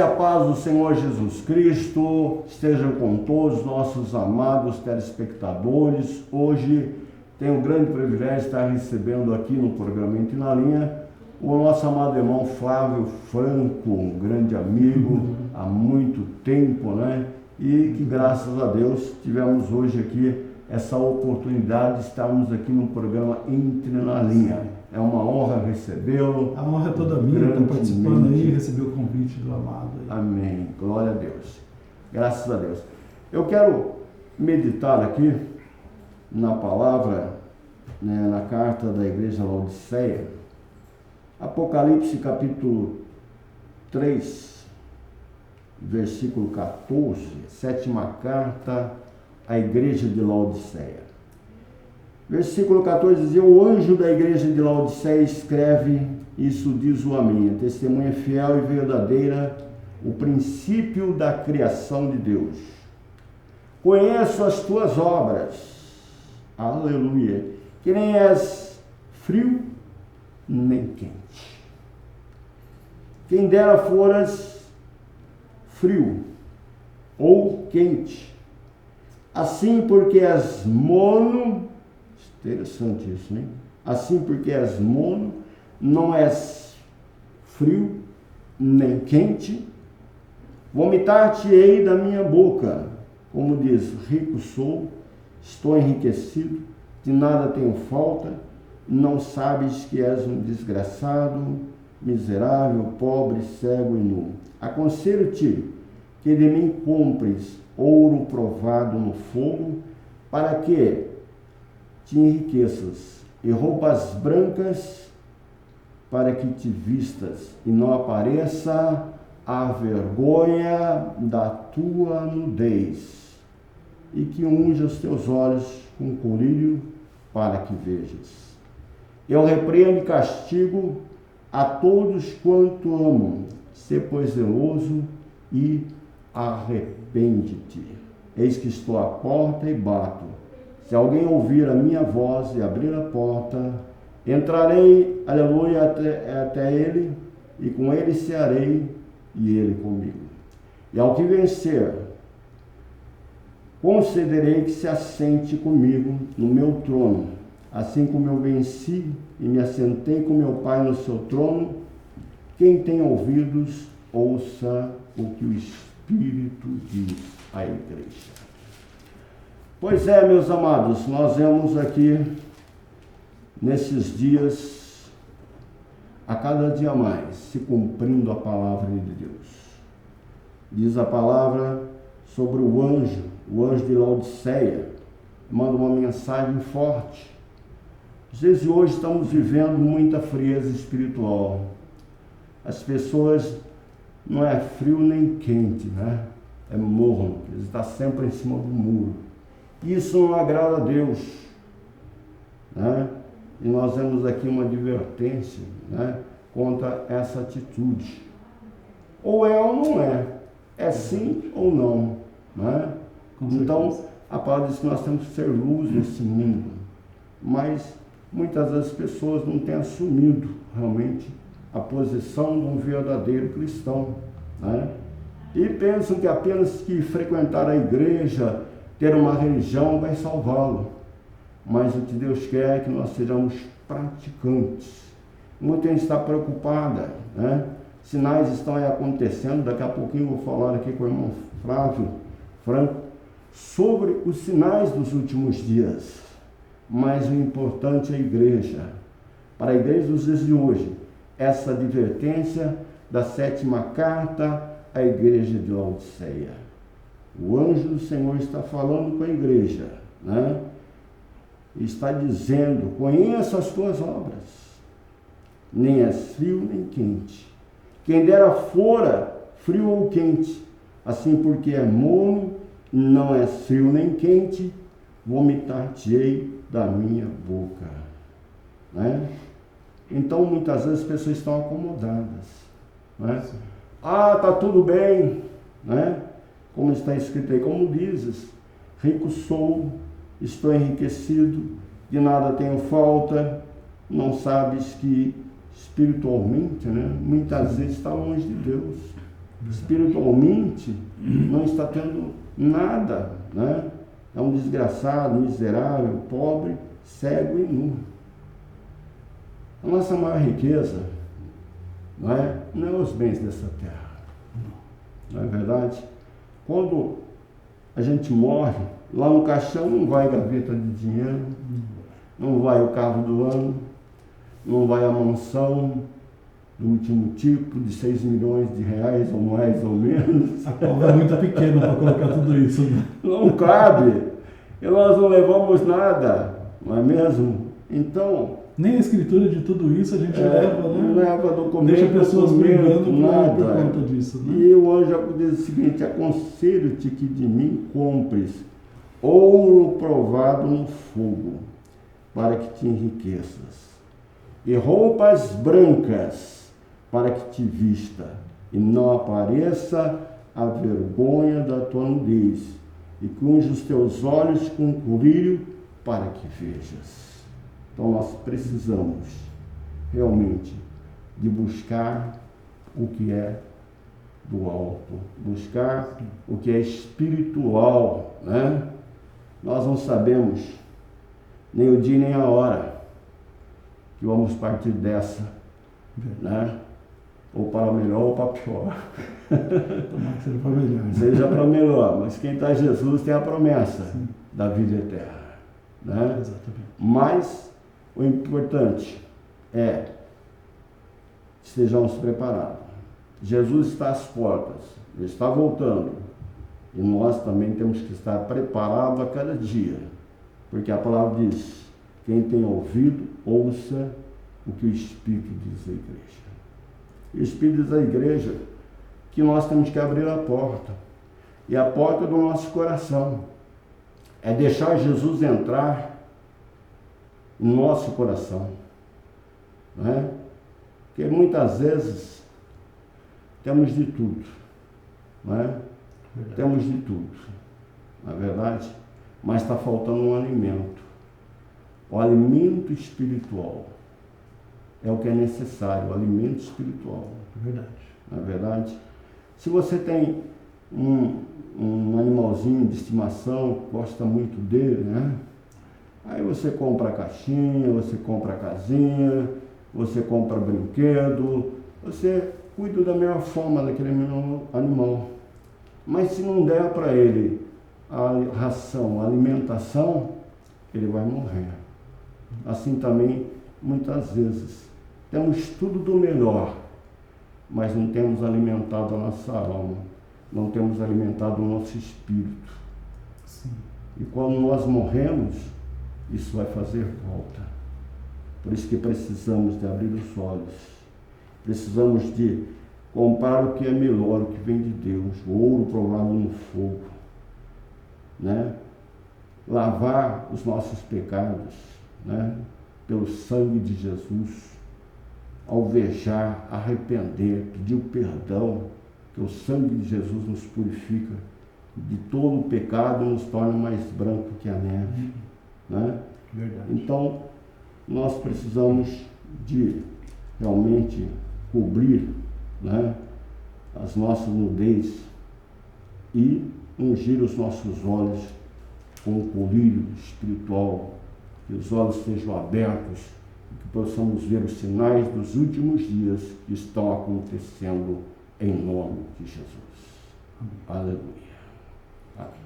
a paz do Senhor Jesus Cristo estejam com todos os nossos amados telespectadores. Hoje tenho o grande privilégio de estar recebendo aqui no programa Entre na Linha o nosso amado irmão Flávio Franco, um grande amigo há muito tempo, né? E que graças a Deus tivemos hoje aqui essa oportunidade de estarmos aqui no programa Entre na Linha. É uma honra recebê-lo. A honra é toda minha, estar participando aí, receber o convite do amado. Aí. Amém. Glória a Deus. Graças a Deus. Eu quero meditar aqui na palavra, né, na carta da igreja Laodiceia, Apocalipse capítulo 3, versículo 14, sétima carta à igreja de Laodiceia. Versículo 14 dizia: o anjo da igreja de Laodiceia escreve, isso diz o Amém, a testemunha fiel e verdadeira, o princípio da criação de Deus. Conheço as tuas obras, aleluia, que nem és frio nem quente. Quem dera foras frio ou quente, assim porque és mono. Interessante isso, né? Assim porque és mono, não és frio nem quente, vomitar-te-ei da minha boca. Como diz, rico sou, estou enriquecido, de nada tenho falta, não sabes que és um desgraçado, miserável, pobre, cego e nu. Aconselho-te que de mim compres ouro provado no fogo, para que te enriqueças, e roupas brancas, para que te vistas, e não apareça a vergonha da tua nudez, e que unja os teus olhos com colírio, para que vejas. Eu repreendo e castigo a todos quanto amo. Sê, pois, zeloso e arrepende-te. Eis que estou à porta e bato. Se alguém ouvir a minha voz e abrir a porta, entrarei, aleluia, até ele, e com ele cearei, e ele comigo. E ao que vencer, concederei que se assente comigo no meu trono, assim como eu venci e me assentei com meu Pai no seu trono. Quem tem ouvidos, ouça o que o Espírito diz à igreja. Pois é, meus amados, nós vemos aqui, nesses dias, a cada dia mais, se cumprindo a palavra de Deus. Diz a palavra sobre o anjo de Laodiceia, manda uma mensagem forte. Às vezes hoje estamos vivendo muita frieza espiritual. As pessoas não é frio nem quente, né? É morno, eles estão sempre em cima do muro. Isso não agrada a Deus, né? E nós vemos aqui uma advertência, né, contra essa atitude. Ou é ou não é, é sim ou não, né? Então, a palavra diz que nós temos que ser luz nesse mundo, mas muitas das pessoas não têm assumido realmente a posição de um verdadeiro cristão, né? E pensam que apenas que frequentar a igreja, ter uma religião vai salvá-lo. Mas o que Deus quer é que nós sejamos praticantes. Muita gente está preocupada, né? Sinais estão aí acontecendo. Daqui a pouquinho eu vou falar aqui com o irmão Flávio Franco sobre os sinais dos últimos dias. Mas o importante é a igreja. Para a igreja dos dias de hoje, essa advertência da sétima carta à igreja de Laodiceia. O anjo do Senhor está falando com a igreja, né? Está dizendo: conheço as tuas obras, nem és frio nem quente. Quem dera fora frio ou quente, assim porque é mono, não és frio nem quente, vomitar-te-ei da minha boca, né? Então muitas vezes as pessoas estão acomodadas, né? Ah, está tudo bem, né? Como está escrito aí, como dizes, rico sou, estou enriquecido, de nada tenho falta. Não sabes que espiritualmente, né, muitas vezes está longe de Deus. espiritualmente não está tendo nada, né? É um desgraçado, miserável, pobre, cego e nu. A nossa maior riqueza não é os bens dessa terra. Não é verdade? Quando a gente morre, lá no caixão não vai gaveta de dinheiro, não vai o carro do ano, não vai a mansão do último tipo de 6 milhões de reais, ou mais ou menos. A cova é muito pequena para colocar tudo isso, né? Não cabe. E nós não levamos nada, não é mesmo? Então... Nem a escritura de tudo isso a gente leva, né? Não leva documento, deixa pessoas brigando nada. por conta disso, né? E o anjo diz o seguinte: aconselho-te que de mim compres ouro provado no fogo, para que te enriqueças, e roupas brancas, para que te vista, e não apareça a vergonha da tua nudez, e que unja os teus olhos com colírio, para que vejas. Então nós precisamos realmente de buscar o que é do alto, buscar o que é espiritual, né? Nós não sabemos nem o dia nem a hora que vamos partir dessa, né? Ou para melhor ou para pior. Tomara que seja para melhor. Né? Seja para melhor, mas quem está em Jesus tem a promessa da vida eterna, né? Exatamente. Mas o importante é que estejamos preparados. Jesus está às portas, Ele está voltando. E nós também temos que estar preparados a cada dia. Porque a palavra diz: quem tem ouvido, ouça o que o Espírito diz à igreja. E o Espírito diz à igreja que nós temos que abrir a porta. E a porta do nosso coração é deixar Jesus entrar no nosso coração, né? Porque muitas vezes temos de tudo, né? Temos de tudo, na verdade, mas está faltando um alimento. O alimento espiritual é o que é necessário, o alimento espiritual. Verdade. Na verdade, se você tem um animalzinho de estimação, gosta muito dele, né? Aí você compra a caixinha, você compra a casinha, você compra brinquedo, você cuida da melhor forma daquele animal. Mas se não der para ele a ração, a alimentação, ele vai morrer. Assim também, muitas vezes, temos tudo do melhor, mas não temos alimentado a nossa alma, não temos alimentado o nosso espírito. Sim. E quando nós morremos, isso vai fazer falta. Por isso que precisamos de abrir os olhos. Precisamos de comprar o que é melhor, o que vem de Deus, o ouro provado no fogo, né? Lavar os nossos pecados, né? Pelo sangue de Jesus, alvejar, arrepender, pedir o perdão, que o sangue de Jesus nos purifica de todo o pecado e nos torna mais branco que a neve, né? Verdade. Então, nós precisamos de realmente cobrir, né, as nossas nudez e ungir os nossos olhos com o colírio espiritual, que os olhos sejam abertos e que possamos ver os sinais dos últimos dias que estão acontecendo em nome de Jesus. Amém. Aleluia. Amém.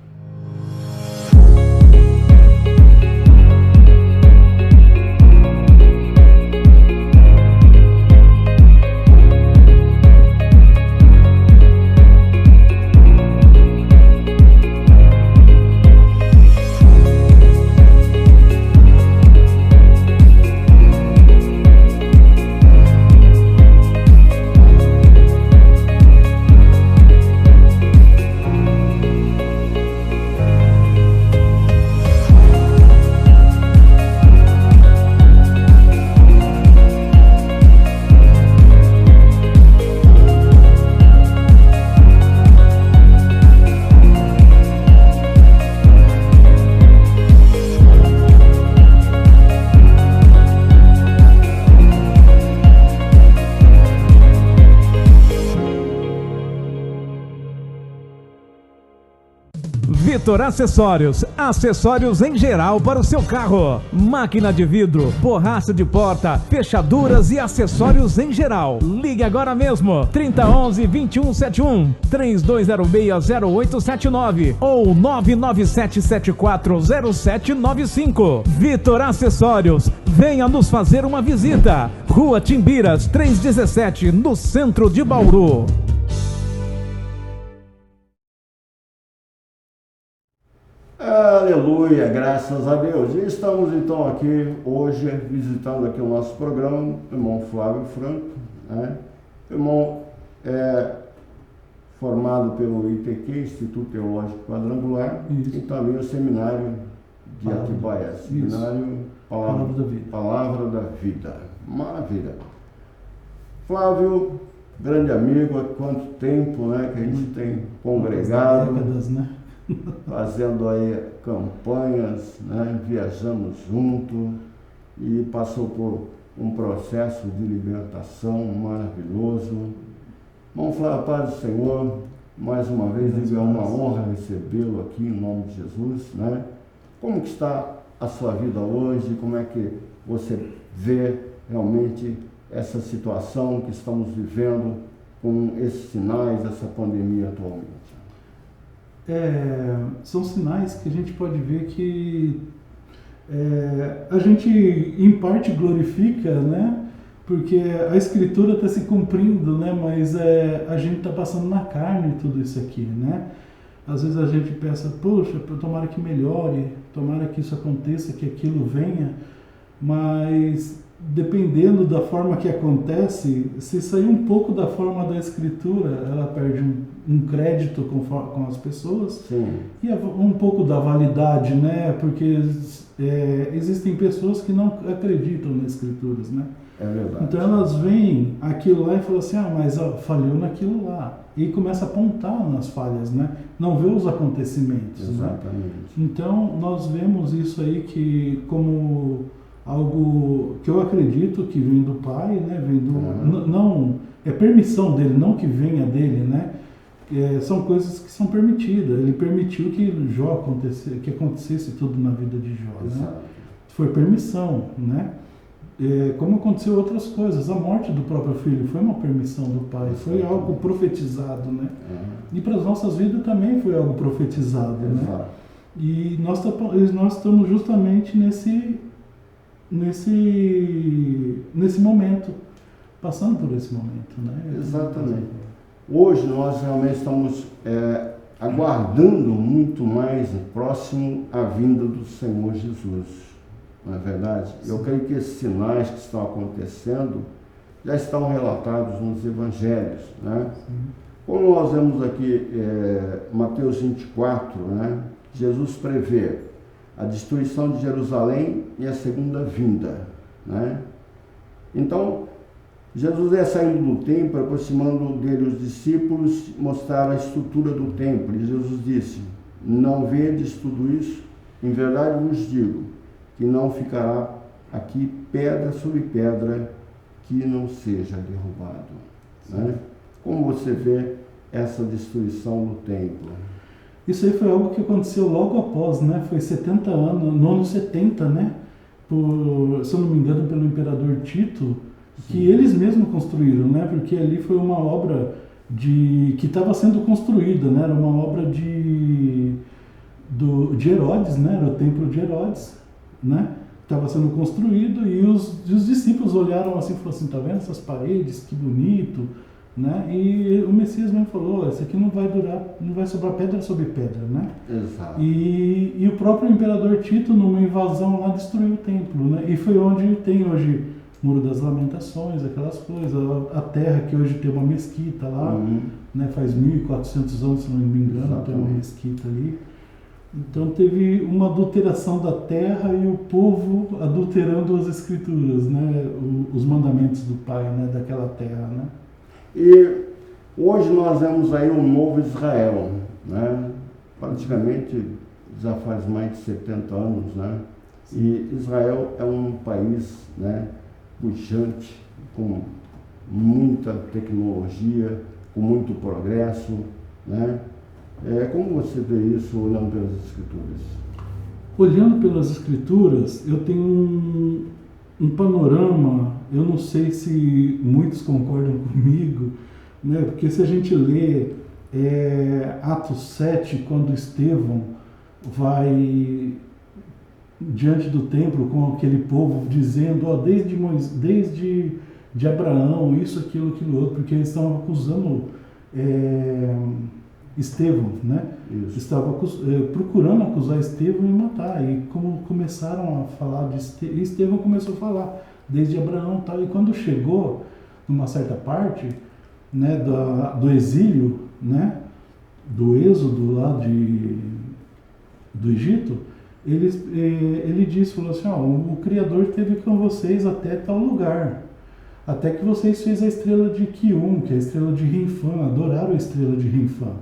Vitor Acessórios, acessórios em geral para o seu carro, máquina de vidro, borracha de porta, fechaduras e acessórios em geral. Ligue agora mesmo, 3011-2171, 3206-0879 ou 997740795. Vitor Acessórios, venha nos fazer uma visita. Rua Timbiras, 317, no centro de Bauru. Aleluia, graças a Deus. E estamos então aqui hoje visitando aqui o nosso programa, o irmão Flávio Franco, né? Irmão formado pelo ITQ, Instituto Teológico Quadrangular, e também o seminário de Atibaia, seminário Palavra da Vida. Maravilha. Flávio, grande amigo, há quanto tempo, né, que a gente tem congregado, décadas, né? Fazendo aí campanhas, né? Viajamos junto e passou por um processo de libertação maravilhoso. Irmão Flávio, paz do Senhor, mais uma vez é uma honra recebê-lo aqui em nome de Jesus, né? Como que está a sua vida hoje? Como é que você vê realmente essa situação que estamos vivendo com esses sinais dessa pandemia atualmente? São sinais que a gente pode ver que a gente em parte glorifica, né? Porque a escritura está se cumprindo, né? Mas a gente está passando na carne tudo isso aqui, né? Às vezes a gente pensa, poxa, tomara que melhore, tomara que isso aconteça, que aquilo venha, mas dependendo da forma que acontece, se sair um pouco da forma da escritura, ela perde um crédito com as pessoas. Sim. E um pouco da validade, né? Porque existem pessoas que não acreditam nas escrituras, né? É verdade. Então elas veem aquilo lá e falam assim, mas falhou naquilo lá. E começa a apontar nas falhas, né? Não vê os acontecimentos. Exatamente. Né? Então nós vemos isso aí que como algo que eu acredito que vem do Pai, né? Vem do, não é permissão dele, não que venha dele, né? São coisas que são permitidas. Ele permitiu que que acontecesse tudo na vida de Jó, né? Foi permissão, né? Como aconteceu outras coisas, a morte do próprio filho foi uma permissão do Pai, foi algo profetizado, né? E para as nossas vidas também foi algo profetizado, né? E nós estamos justamente nesse momento, passando por esse momento, né? Exatamente. Hoje nós realmente estamos aguardando muito mais próximo a vinda do Senhor Jesus. Não é verdade? Sim. Eu creio que esses sinais que estão acontecendo já estão relatados nos evangelhos, né? Sim. Como nós vemos aqui Mateus 24, né? Jesus prevê a destruição de Jerusalém e a segunda vinda, né? Então, Jesus é saindo do templo, aproximando dele os discípulos, mostrar a estrutura do templo. E Jesus disse, não vedes tudo isso? Em verdade vos digo, que não ficará aqui pedra sobre pedra que não seja derrubado. Né? Como você vê essa destruição do templo? Isso aí foi algo que aconteceu logo após, né? Foi 70 anos, no ano 70, né? Se eu não me engano, pelo imperador Tito, que eles mesmos construíram, né? Porque ali foi uma obra que estava sendo construída, né? Era uma obra de Herodes, né? Era o templo de Herodes, né? Estava sendo construído e os discípulos olharam assim e falaram assim, tá vendo essas paredes, que bonito, né? E o Messias mesmo falou, isso aqui não vai durar, não vai sobrar pedra sobre pedra, né? Exato. E o próprio imperador Tito, numa invasão lá, destruiu o templo, né? E foi onde tem hoje Muro das Lamentações, aquelas coisas, a terra que hoje tem uma mesquita lá, né? Faz 1400 anos, se não me engano, tem uma mesquita ali. Então teve uma adulteração da terra e o povo adulterando as escrituras, né? Os mandamentos do Pai, né? Daquela terra, né? E hoje nós vemos aí um novo Israel, né? Praticamente já faz mais de 70 anos, né? E Israel é um país, né, pujante, com muita tecnologia, com muito progresso, né? Como você vê isso olhando pelas Escrituras? Olhando pelas Escrituras, eu tenho um panorama, eu não sei se muitos concordam comigo, né? Porque se a gente lê Atos 7, quando Estevão vai diante do templo com aquele povo dizendo, desde de Abraão, isso, aquilo, aquilo outro, porque eles estavam acusando Estevão, né? Isso. Estava procurando acusar Estevão e matar. E como começaram a falar de Estevão, Estevão começou a falar desde Abraão, tal. E quando chegou numa certa parte, né, do exílio, né, do êxodo lá do Egito, ele disse, falou assim, o Criador esteve com vocês até tal lugar, até que vocês fez a estrela de Quium, que é a estrela de Renfã, adoraram a estrela de Renfã.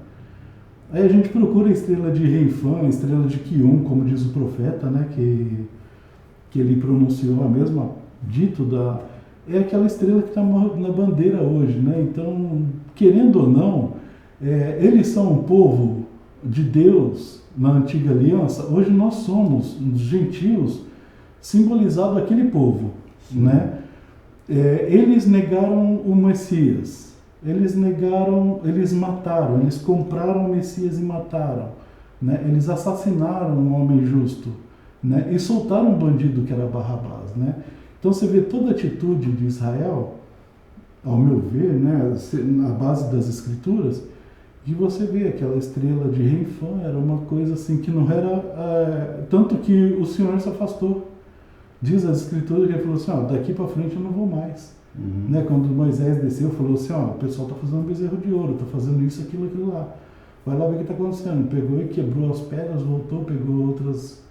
Aí a gente procura a estrela de Renfã, a estrela de Quium, como diz o profeta, né, que ele pronunciou a mesma dito é aquela estrela que está na bandeira hoje, né? Então, querendo ou não, eles são um povo de Deus na antiga aliança. Hoje nós somos os gentios simbolizados aquele povo, né? Eles negaram o Messias. Eles mataram, eles compraram o Messias e mataram, né? Eles assassinaram um homem justo, né? E soltaram um bandido que era Barrabás, né? Então você vê toda a atitude de Israel, ao meu ver, né, na base das Escrituras, e você vê aquela estrela de Renfã, era uma coisa assim que não era... tanto que o Senhor se afastou. Diz as Escrituras que ele falou assim, daqui para frente eu não vou mais. Uhum. Né, quando Moisés desceu, falou assim, o pessoal está fazendo um bezerro de ouro, está fazendo isso, aquilo lá. Vai lá ver o que está acontecendo. Pegou e quebrou as pedras, voltou, pegou outras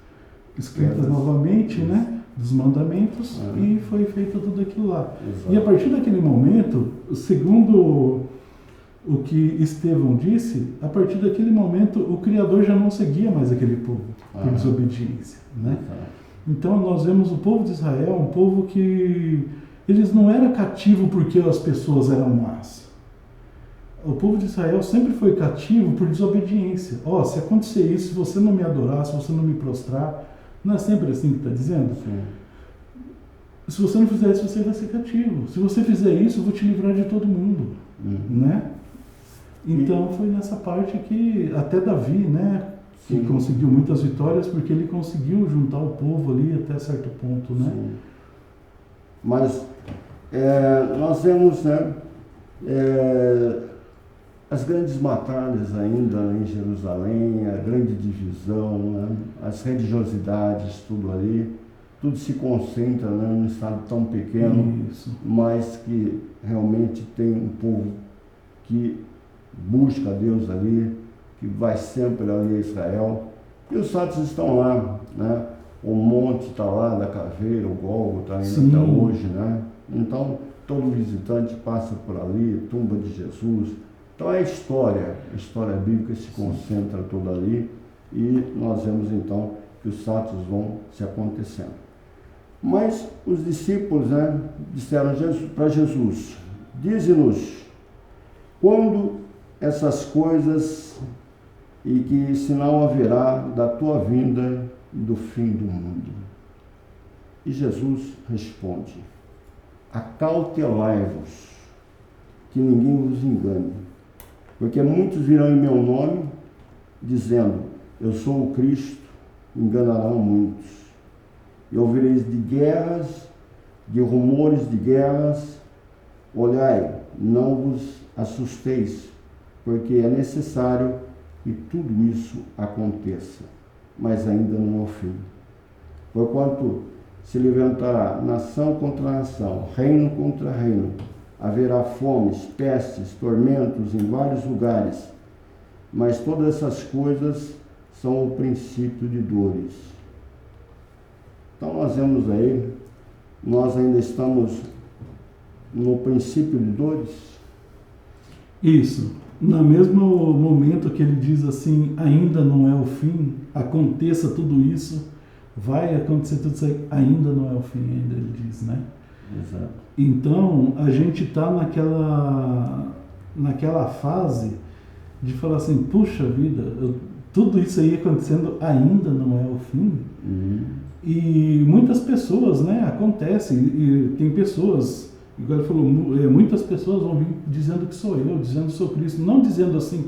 escritas novamente, né, dos mandamentos, e foi feito tudo aquilo lá. Exato. E a partir daquele momento, segundo o que Estevão disse, a partir daquele momento o Criador já não seguia mais aquele povo por desobediência, né? Então nós vemos o povo de Israel, um povo que eles não eram cativos porque as pessoas eram más. O povo de Israel sempre foi cativo por desobediência. Se acontecer isso, se você não me adorar, se você não me prostrar, não é sempre assim que está dizendo? Sim. Se você não fizer isso, você vai ser cativo. Se você fizer isso, eu vou te livrar de todo mundo, né? Então foi nessa parte que até Davi, né, que conseguiu muitas vitórias, porque ele conseguiu juntar o povo ali até certo ponto, né? Sim. Mas nós vemos, né, as grandes batalhas ainda em Jerusalém, a grande divisão, né, as religiosidades, tudo ali, tudo se concentra, né, num estado tão pequeno, mas que realmente tem um povo que busca Deus ali, que vai sempre ali a Israel, e os fatos estão lá, né? O monte está lá da caveira, o Gólgota ainda até hoje, né? Então todo visitante passa por ali, tumba de Jesus. Então a história bíblica se concentra toda ali, e nós vemos então que os fatos vão se acontecendo. Mas os discípulos, né, disseram para Jesus, dize-nos quando essas coisas e que sinal haverá da tua vinda e do fim do mundo. E Jesus responde, acautelai-vos, que ninguém vos engane, porque muitos virão em meu nome, dizendo, eu sou o Cristo, enganarão muitos. E ouvireis de guerras, de rumores de guerras, olhai, não vos assusteis, porque é necessário que tudo isso aconteça, mas ainda não é o fim. Porquanto se levantará nação contra nação, reino contra reino, haverá fomes, pestes, tormentos em vários lugares, mas todas essas coisas são o princípio de dores. Então nós vemos aí, nós ainda estamos no princípio de dores? Isso. No mesmo momento que ele diz assim, ainda não é o fim, aconteça tudo isso, vai acontecer tudo isso aí, ainda não é o fim, ainda ele diz, né? Exato. Então, a gente está naquela fase de falar assim, puxa vida, tudo isso aí acontecendo ainda não é o fim. E muitas pessoas, né, acontece, e tem pessoas, igual ele falou, muitas pessoas vão vir dizendo que sou eu, dizendo que sou Cristo, não dizendo assim,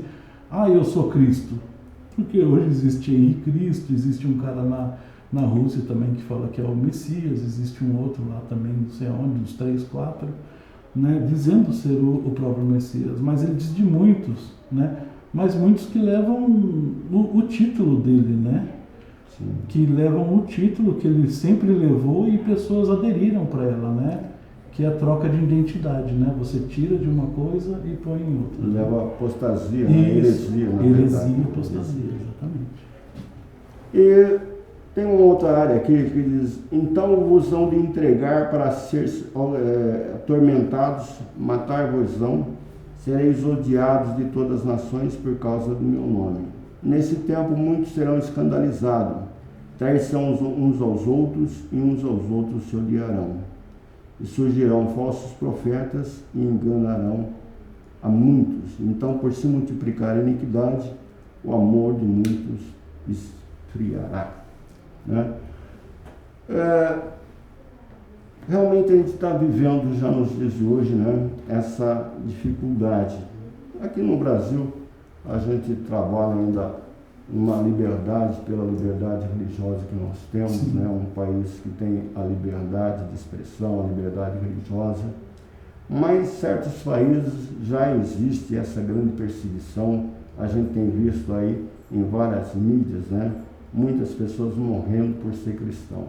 eu sou Cristo, porque hoje existe aí Cristo, existe um cara na Rússia também que fala que é o Messias, existe um outro lá também, não sei aonde, uns 3, 4, né, dizendo ser o próprio Messias, mas ele diz de muitos, né, mas muitos que levam o título dele, né? Sim. Que levam o título que ele sempre levou e pessoas aderiram para ela, né? Que é a troca de identidade, né? Você tira de uma coisa e põe em outra. Leva a apostasia, né? Heresia, na verdade. Heresia e apostasia, exatamente. E tem uma outra área aqui que diz, então vos hão de entregar para ser atormentados, matar-vos-ão, sereis odiados de todas as nações por causa do meu nome. Nesse tempo muitos serão escandalizados, trairão uns aos outros e uns aos outros se odiarão. E surgirão falsos profetas e enganarão a muitos. Então, por se multiplicar a iniquidade, o amor de muitos esfriará. Né? Realmente a gente está vivendo já nos dias de hoje, né, essa dificuldade. Aqui no Brasil a gente trabalha ainda uma liberdade, pela liberdade religiosa que nós temos, né, um país que tem a liberdade de expressão, a liberdade religiosa, mas em certos países já existe essa grande perseguição. A gente tem visto aí em várias mídias, né, muitas pessoas morrendo por ser cristão.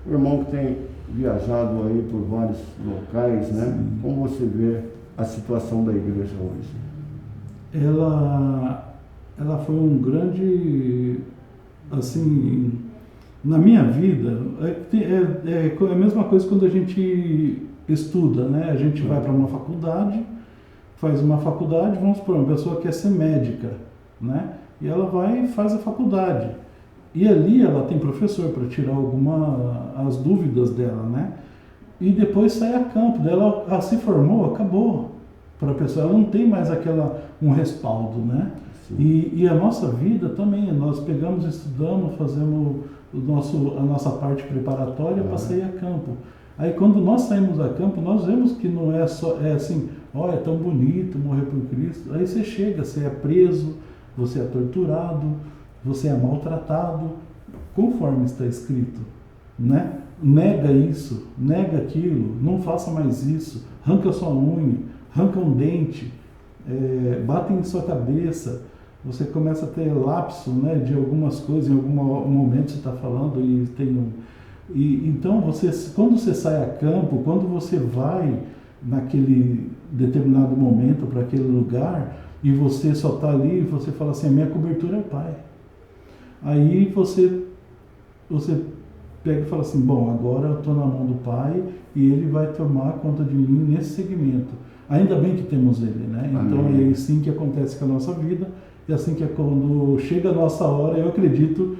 O irmão que tem viajado aí por vários locais, né? Como você vê a situação da igreja hoje? Ela foi um grande, assim, na minha vida, é a mesma coisa quando a gente estuda, né? A gente vai para uma faculdade, faz uma faculdade, vamos supor, uma pessoa quer ser médica, né? E ela vai e faz a faculdade. E ali ela tem professor para tirar as dúvidas dela, né? E depois sai a campo. Ela se formou, acabou. Para a pessoa, ela não tem mais um respaldo, né? E a nossa vida também, nós pegamos, estudamos, fazemos a nossa parte preparatória para sair a campo. Aí quando nós saímos a campo, nós vemos que não é só, assim, é tão bonito morrer por Cristo. Aí você chega, você é preso, você é torturado, você é maltratado, conforme está escrito, né? Nega isso, nega aquilo, não faça mais isso, arranca sua unha, arranca um dente, batem em sua cabeça, você começa a ter lapso, né, de algumas coisas, em algum momento você está falando e tem então quando você sai a campo, quando você vai naquele determinado momento para aquele lugar e você só está ali, você fala assim, a minha cobertura é o Pai. Aí você pega e fala assim, bom, agora eu estou na mão do Pai e Ele vai tomar conta de mim nesse segmento. Ainda bem que temos Ele, né? Então é assim que acontece com a nossa vida, e assim que é quando chega a nossa hora, eu acredito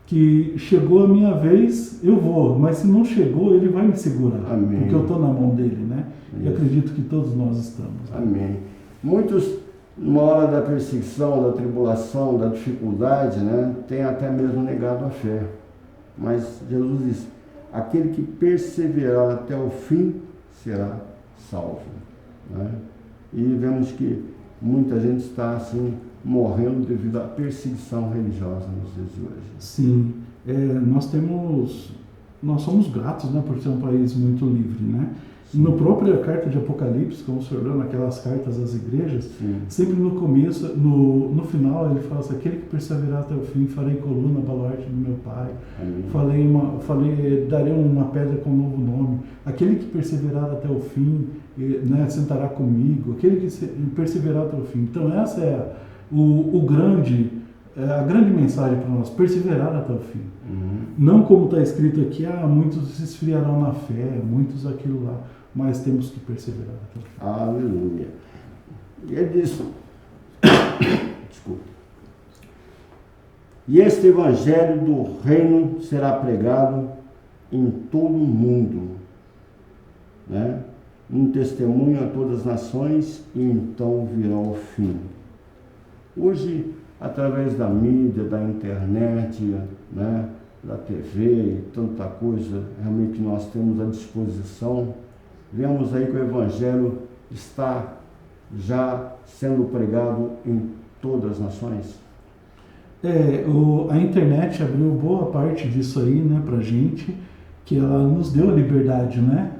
que chegou a minha vez, eu vou, mas se não chegou, Ele vai me segurar, porque eu estou na mão dele, né? E acredito que todos nós estamos. Amém. Muitos, numa hora da perseguição, da tribulação, da dificuldade, né, tem até mesmo negado a fé. Mas Jesus diz, aquele que perseverar até o fim será salvo. Né? E vemos que muita gente está assim, morrendo devido à perseguição religiosa nos dias de hoje. Sim, nós somos gratos, né, por ser um país muito livre, né? No próprio carta de Apocalipse, como o senhor leu naquelas cartas às igrejas, sempre no começo, no final, ele fala assim, aquele que perseverar até o fim, farei coluna, baluarte do meu Pai, darei uma pedra com um novo nome, aquele que perseverar até o fim, né, sentará comigo, aquele que perseverar até o fim. Então essa é a grande mensagem para nós, perseverar até o fim. Não como está escrito aqui, muitos se esfriarão na fé, muitos aquilo lá, mas temos que perseverar até o fim. Aleluia. E ele diz, desculpa, e este evangelho do reino será pregado em todo o mundo, né? um testemunho a todas as nações, e então virá o fim. Hoje, através da mídia, da internet, né, da TV e tanta coisa realmente que nós temos à disposição, vemos aí que o Evangelho está já sendo pregado em todas as nações. A internet abriu boa parte disso aí, né, pra gente, que ela nos deu a liberdade, né?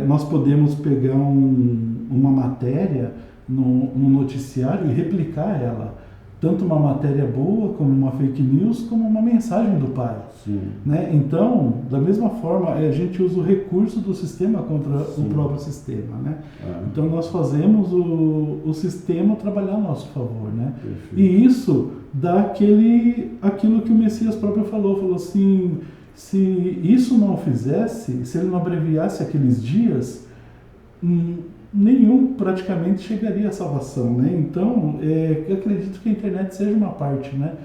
Nós podemos pegar uma matéria num noticiário e replicar ela. Tanto uma matéria boa, como uma fake news, como uma mensagem do Pai. Sim. Né? Então, da mesma forma, a gente usa o recurso do sistema contra o próprio sistema. Né? Então, nós fazemos o sistema trabalhar a nosso favor. Né? E isso dá aquilo que o Messias próprio falou assim, se isso não fizesse, se ele não abreviasse aqueles dias, nenhum praticamente chegaria à salvação, né? Então, eu acredito que a internet seja uma parte, né,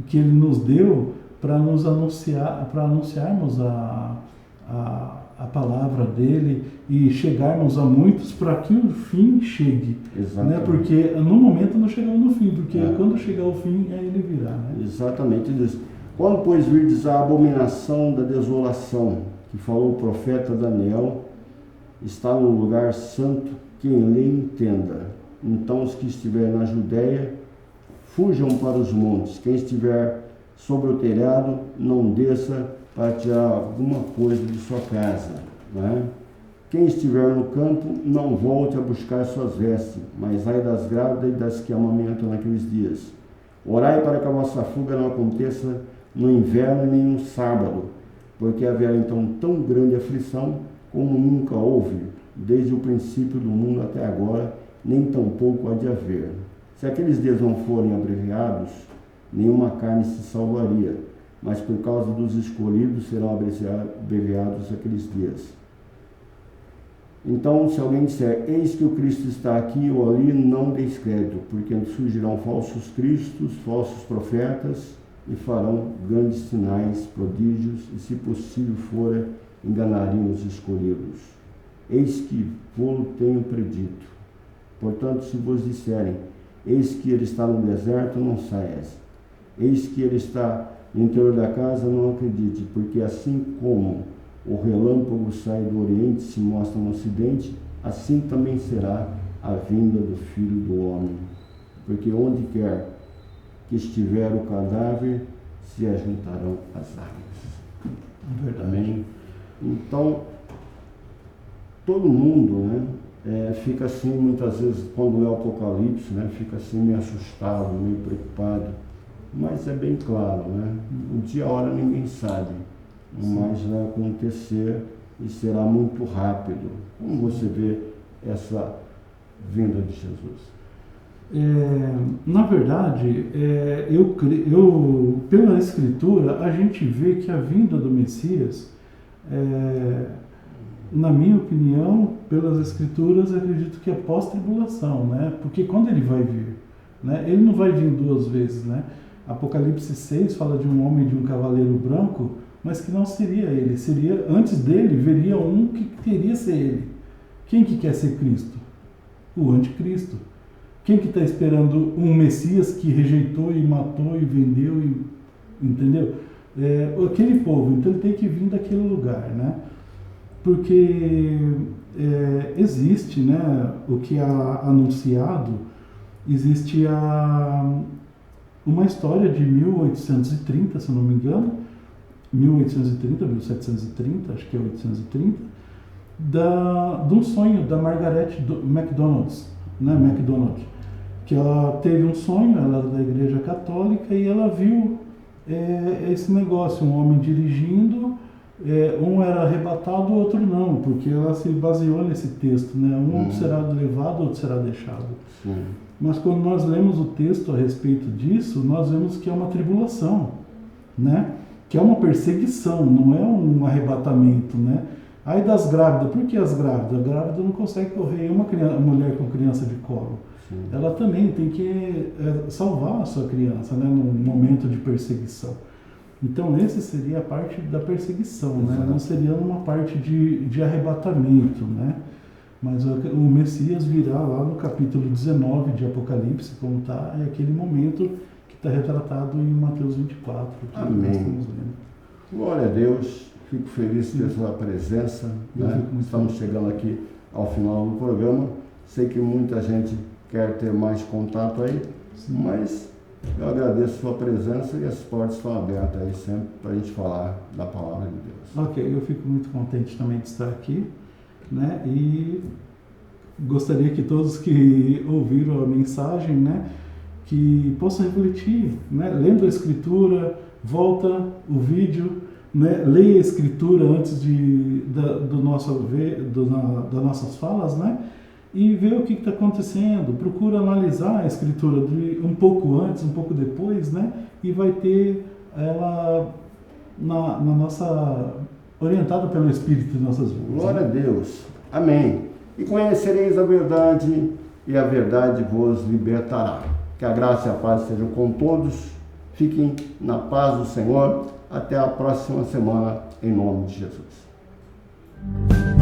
que ele nos deu para nos anunciar, para anunciarmos a palavra dele e chegarmos a muitos para que o fim chegue. Exatamente. Né? Porque no momento não chegamos no fim, porque quando chegar o fim, aí ele virá. Né? Exatamente isso. Quando, pois, virdes a abominação da desolação, que falou o profeta Daniel, está no lugar santo, quem lhe entenda. Então os que estiverem na Judéia, fujam para os montes. Quem estiver sobre o telhado, não desça para tirar alguma coisa de sua casa. Né? Quem estiver no campo, não volte a buscar suas vestes, mas ai das grávidas e das que amamentam naqueles dias. Orai para que a vossa fuga não aconteça no inverno nem no sábado, porque haverá então tão grande aflição como nunca houve, desde o princípio do mundo até agora, nem tampouco há de haver. Se aqueles dias não forem abreviados, nenhuma carne se salvaria, mas por causa dos escolhidos serão abreviados aqueles dias. Então, se alguém disser, eis que o Cristo está aqui ou ali, não deis crédito, porque surgirão falsos cristos, falsos profetas, e farão grandes sinais, prodígios, e se possível for, enganariam os escolhidos. Eis que vou tenho predito. Portanto, se vos disserem, eis que ele está no deserto, não saias. Eis que ele está no interior da casa, não acredite, porque assim como o relâmpago sai do oriente e se mostra no ocidente, assim também será a vinda do Filho do Homem. Porque onde quer que estiver o cadáver, se ajuntarão as aves. Verdade. Amém? Então, todo mundo, né, fica assim, muitas vezes, quando é o Apocalipse, né, fica assim meio assustado, meio preocupado. Mas é bem claro, né? O dia e a hora ninguém sabe, mas vai acontecer e será muito rápido. Como você vê essa vinda de Jesus? Na verdade, pela Escritura, a gente vê que a vinda do Messias, na minha opinião, pelas Escrituras, acredito que é pós-tribulação, né? Porque quando ele vai vir, né? Ele não vai vir duas vezes, né? Apocalipse 6 fala de um homem de um cavaleiro branco, mas que não seria ele. Seria, antes dele, viria um que queria ser ele. Quem que quer ser Cristo? O anticristo. Quem que está esperando um Messias que rejeitou e matou e vendeu, entendeu? Aquele povo, então ele tem que vir daquele lugar, né? Porque existe, né, o que é anunciado, existe uma história de 1830, se eu não me engano, 1830, 1730, acho que é 830, de um sonho da Margaret MacDonald, né, que ela teve um sonho, ela era da Igreja Católica, e ela viu esse negócio, um homem dirigindo, um era arrebatado, o outro não, porque ela se baseou nesse texto, né? Um será levado, outro será deixado. Sim. Mas quando nós lemos o texto a respeito disso, nós vemos que é uma tribulação, né? Que é uma perseguição, não é um arrebatamento, né? Aí das grávidas, por que as grávidas? A grávida não consegue correr, uma mulher com criança de colo. Sim. Ela também tem que salvar a sua criança, né? Num momento de perseguição. Então, esse seria a parte da perseguição, né? Não seria uma parte de arrebatamento, né? Mas o Messias virá lá no capítulo 19 de Apocalipse, como está, é aquele momento que está retratado em Mateus 24. Amém. Glória a Deus, fico feliz pela sua presença. Né? Estamos chegando aqui ao final do programa. Sei que muita gente quer ter mais contato aí, mas eu agradeço a sua presença e as portas estão abertas aí sempre para a gente falar da palavra de Deus. Ok, eu fico muito contente também de estar aqui, né? E gostaria que todos que ouviram a mensagem, né, que possam refletir, né? Lendo a Escritura, volta o vídeo, né? Leia a Escritura antes das nossas falas, né? E ver o que está acontecendo, procura analisar a Escritura um pouco antes, um pouco depois, né? E vai ter ela na nossa, orientada pelo Espírito de nossas vidas. Glória a Deus, amém. E conhecereis a verdade, e a verdade vos libertará. Que a graça e a paz sejam com todos, fiquem na paz do Senhor, até a próxima semana, em nome de Jesus.